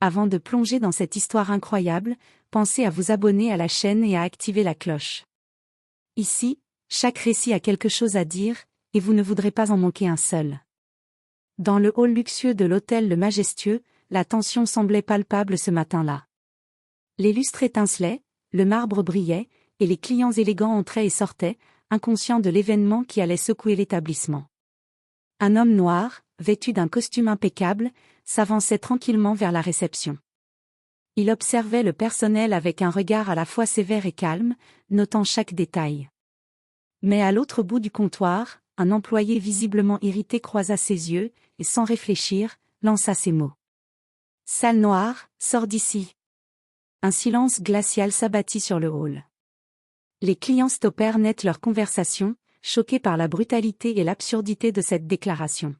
Avant de plonger dans cette histoire incroyable, pensez à vous abonner à la chaîne et à activer la cloche. Ici, chaque récit a quelque chose à dire, et vous ne voudrez pas en manquer un seul. Dans le hall luxueux de l'hôtel Le Majestueux, la tension semblait palpable ce matin-là. Les lustres étincelaient, le marbre brillait, et les clients élégants entraient et sortaient, inconscients de l'événement qui allait secouer l'établissement. Un homme noir, vêtu d'un costume impeccable, s'avançait tranquillement vers la réception. Il observait le personnel avec un regard à la fois sévère et calme, notant chaque détail. Mais à l'autre bout du comptoir, un employé visiblement irrité croisa ses yeux, et sans réfléchir, lança ces mots. « Sale noire, sors d'ici !» Un silence glacial s'abattit sur le hall. Les clients stoppèrent net leur conversation, choqués par la brutalité et l'absurdité de cette déclaration.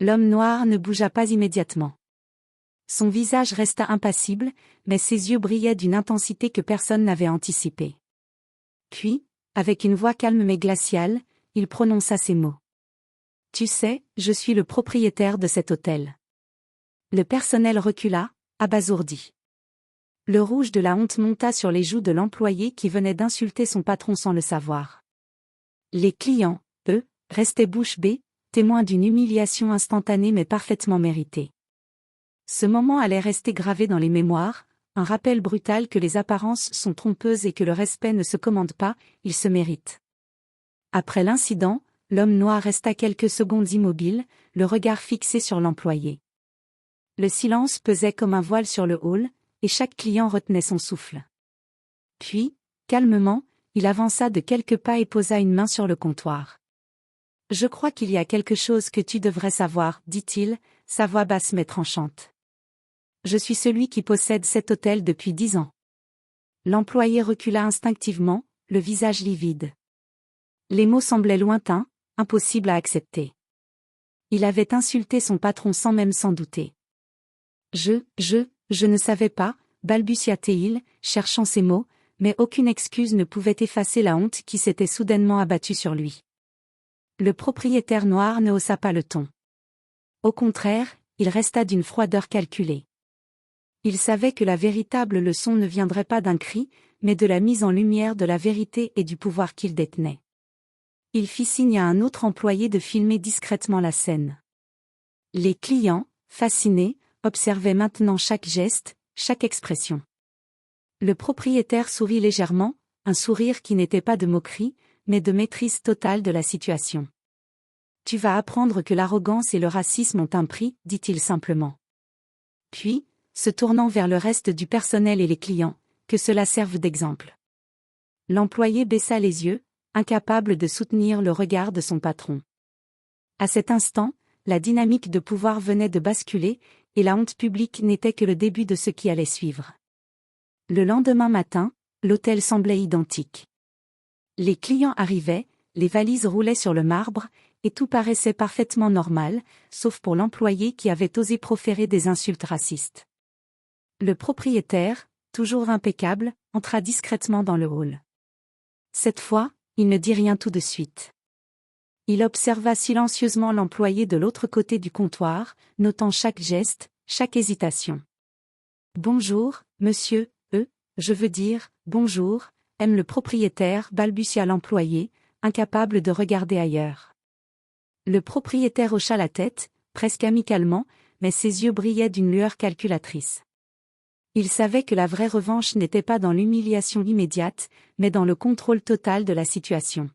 L'homme noir ne bougea pas immédiatement. Son visage resta impassible, mais ses yeux brillaient d'une intensité que personne n'avait anticipée. Puis, avec une voix calme mais glaciale, il prononça ces mots. « Tu sais, je suis le propriétaire de cet hôtel. » Le personnel recula, abasourdi. Le rouge de la honte monta sur les joues de l'employé qui venait d'insulter son patron sans le savoir. Les clients, eux, restaient bouche bée, témoins d'une humiliation instantanée mais parfaitement méritée. Ce moment allait rester gravé dans les mémoires, un rappel brutal que les apparences sont trompeuses et que le respect ne se commande pas, il se mérite. Après l'incident, l'homme noir resta quelques secondes immobile, le regard fixé sur l'employé. Le silence pesait comme un voile sur le hall, et chaque client retenait son souffle. Puis, calmement, il avança de quelques pas et posa une main sur le comptoir. « Je crois qu'il y a quelque chose que tu devrais savoir, » dit-il, sa voix basse mais tranchante. « Je suis celui qui possède cet hôtel depuis 10 ans. » L'employé recula instinctivement, le visage livide. Les mots semblaient lointains, impossibles à accepter. Il avait insulté son patron sans même s'en douter. Je ne savais pas, balbutia-t-il, cherchant ses mots, mais aucune excuse ne pouvait effacer la honte qui s'était soudainement abattue sur lui. Le propriétaire noir ne haussa pas le ton. Au contraire, il resta d'une froideur calculée. Il savait que la véritable leçon ne viendrait pas d'un cri, mais de la mise en lumière de la vérité et du pouvoir qu'il détenait. Il fit signe à un autre employé de filmer discrètement la scène. Les clients, fascinés, observait maintenant chaque geste, chaque expression. Le propriétaire sourit légèrement, un sourire qui n'était pas de moquerie, mais de maîtrise totale de la situation. « Tu vas apprendre que l'arrogance et le racisme ont un prix, » dit-il simplement. Puis, se tournant vers le reste du personnel et les clients, que cela serve d'exemple. L'employé baissa les yeux, incapable de soutenir le regard de son patron. À cet instant, la dynamique de pouvoir venait de basculer, et la honte publique n'était que le début de ce qui allait suivre. Le lendemain matin, l'hôtel semblait identique. Les clients arrivaient, les valises roulaient sur le marbre, et tout paraissait parfaitement normal, sauf pour l'employé qui avait osé proférer des insultes racistes. Le propriétaire, toujours impeccable, entra discrètement dans le hall. Cette fois, il ne dit rien tout de suite. Il observa silencieusement l'employé de l'autre côté du comptoir, notant chaque geste, chaque hésitation. « Bonjour, monsieur, je veux dire, bonjour, » aime le propriétaire, balbutia l'employé, incapable de regarder ailleurs. Le propriétaire hocha la tête, presque amicalement, mais ses yeux brillaient d'une lueur calculatrice. Il savait que la vraie revanche n'était pas dans l'humiliation immédiate, mais dans le contrôle total de la situation.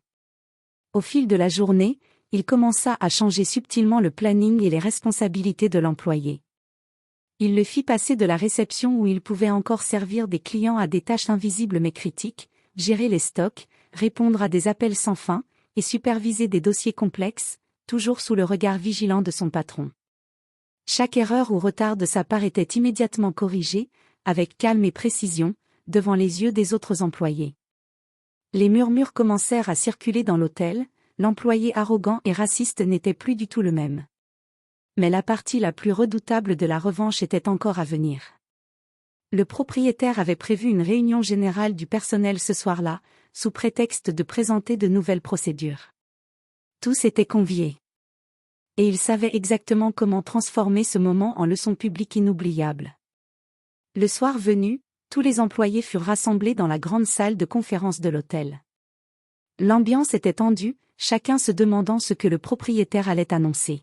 Au fil de la journée, il commença à changer subtilement le planning et les responsabilités de l'employé. Il le fit passer de la réception où il pouvait encore servir des clients à des tâches invisibles mais critiques, gérer les stocks, répondre à des appels sans fin, et superviser des dossiers complexes, toujours sous le regard vigilant de son patron. Chaque erreur ou retard de sa part était immédiatement corrigée, avec calme et précision, devant les yeux des autres employés. Les murmures commencèrent à circuler dans l'hôtel, l'employé arrogant et raciste n'était plus du tout le même. Mais la partie la plus redoutable de la revanche était encore à venir. Le propriétaire avait prévu une réunion générale du personnel ce soir-là, sous prétexte de présenter de nouvelles procédures. Tous étaient conviés. Et il savait exactement comment transformer ce moment en leçon publique inoubliable. Le soir venu, tous les employés furent rassemblés dans la grande salle de conférence de l'hôtel. L'ambiance était tendue, chacun se demandant ce que le propriétaire allait annoncer.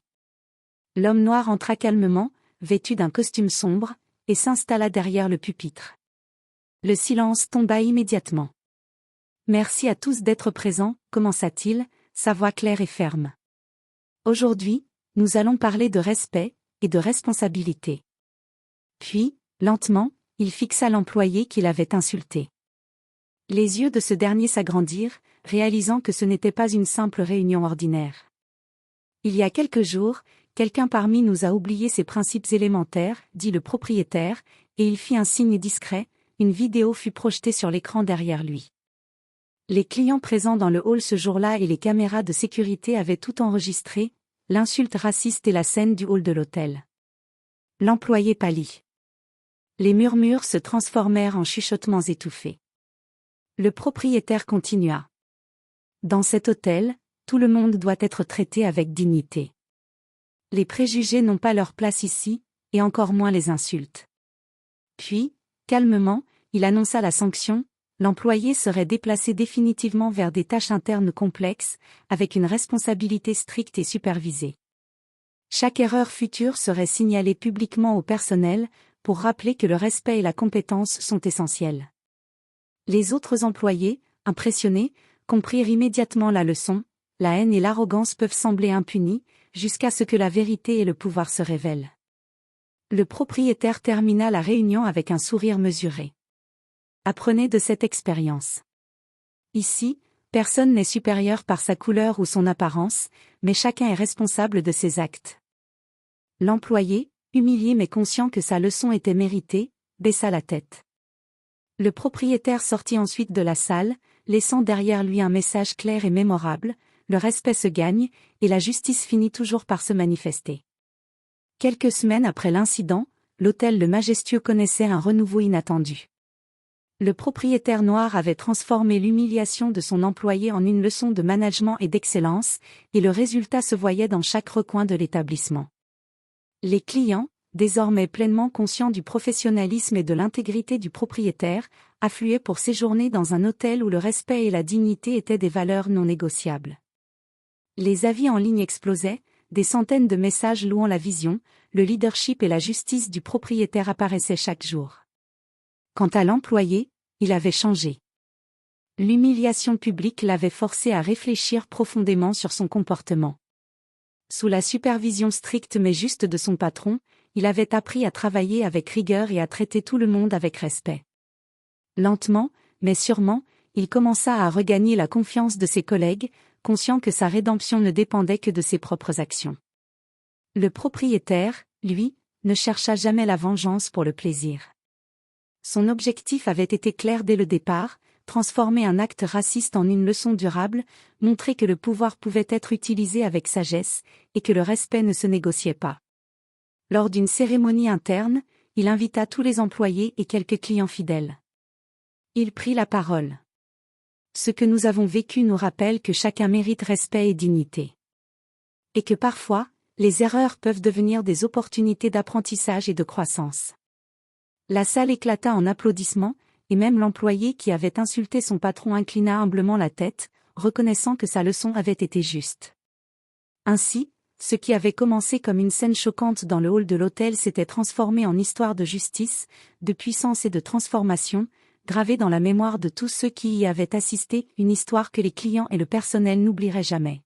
L'homme noir entra calmement, vêtu d'un costume sombre, et s'installa derrière le pupitre. Le silence tomba immédiatement. « Merci à tous d'être présents », commença-t-il, sa voix claire et ferme. « Aujourd'hui, nous allons parler de respect et de responsabilité. » Puis, lentement, il fixa l'employé qui l'avait insulté. Les yeux de ce dernier s'agrandirent, réalisant que ce n'était pas une simple réunion ordinaire. Il y a quelques jours, quelqu'un parmi nous a oublié ces principes élémentaires, dit le propriétaire, et il fit un signe discret, une vidéo fut projetée sur l'écran derrière lui. Les clients présents dans le hall ce jour-là et les caméras de sécurité avaient tout enregistré, l'insulte raciste et la scène du hall de l'hôtel. L'employé pâlit. Les murmures se transformèrent en chuchotements étouffés. Le propriétaire continua. Dans cet hôtel, tout le monde doit être traité avec dignité. Les préjugés n'ont pas leur place ici, et encore moins les insultes. Puis, calmement, il annonça la sanction, l'employé serait déplacé définitivement vers des tâches internes complexes, avec une responsabilité stricte et supervisée. Chaque erreur future serait signalée publiquement au personnel, pour rappeler que le respect et la compétence sont essentiels. Les autres employés, impressionnés, comprirent immédiatement la leçon, la haine et l'arrogance peuvent sembler impunies, jusqu'à ce que la vérité et le pouvoir se révèlent. Le propriétaire termina la réunion avec un sourire mesuré. Apprenez de cette expérience. Ici, personne n'est supérieur par sa couleur ou son apparence, mais chacun est responsable de ses actes. L'employé, humilié mais conscient que sa leçon était méritée, baissa la tête. Le propriétaire sortit ensuite de la salle, laissant derrière lui un message clair et mémorable, le respect se gagne, et la justice finit toujours par se manifester. Quelques semaines après l'incident, l'hôtel Le Majestueux connaissait un renouveau inattendu. Le propriétaire noir avait transformé l'humiliation de son employé en une leçon de management et d'excellence, et le résultat se voyait dans chaque recoin de l'établissement. Les clients, désormais pleinement conscients du professionnalisme et de l'intégrité du propriétaire, affluaient pour séjourner dans un hôtel où le respect et la dignité étaient des valeurs non négociables. Les avis en ligne explosaient, des centaines de messages louant la vision, le leadership et la justice du propriétaire apparaissaient chaque jour. Quant à l'employé, il avait changé. L'humiliation publique l'avait forcé à réfléchir profondément sur son comportement. Sous la supervision stricte mais juste de son patron, il avait appris à travailler avec rigueur et à traiter tout le monde avec respect. Lentement, mais sûrement, il commença à regagner la confiance de ses collègues, conscient que sa rédemption ne dépendait que de ses propres actions. Le propriétaire, lui, ne chercha jamais la vengeance pour le plaisir. Son objectif avait été clair dès le départ, transformer un acte raciste en une leçon durable, montrer que le pouvoir pouvait être utilisé avec sagesse, et que le respect ne se négociait pas. Lors d'une cérémonie interne, il invita tous les employés et quelques clients fidèles. Il prit la parole. Ce que nous avons vécu nous rappelle que chacun mérite respect et dignité. Et que parfois, les erreurs peuvent devenir des opportunités d'apprentissage et de croissance. La salle éclata en applaudissements, et même l'employé qui avait insulté son patron inclina humblement la tête, reconnaissant que sa leçon avait été juste. Ainsi, ce qui avait commencé comme une scène choquante dans le hall de l'hôtel s'était transformé en histoire de justice, de puissance et de transformation, gravée dans la mémoire de tous ceux qui y avaient assisté, une histoire que les clients et le personnel n'oublieraient jamais.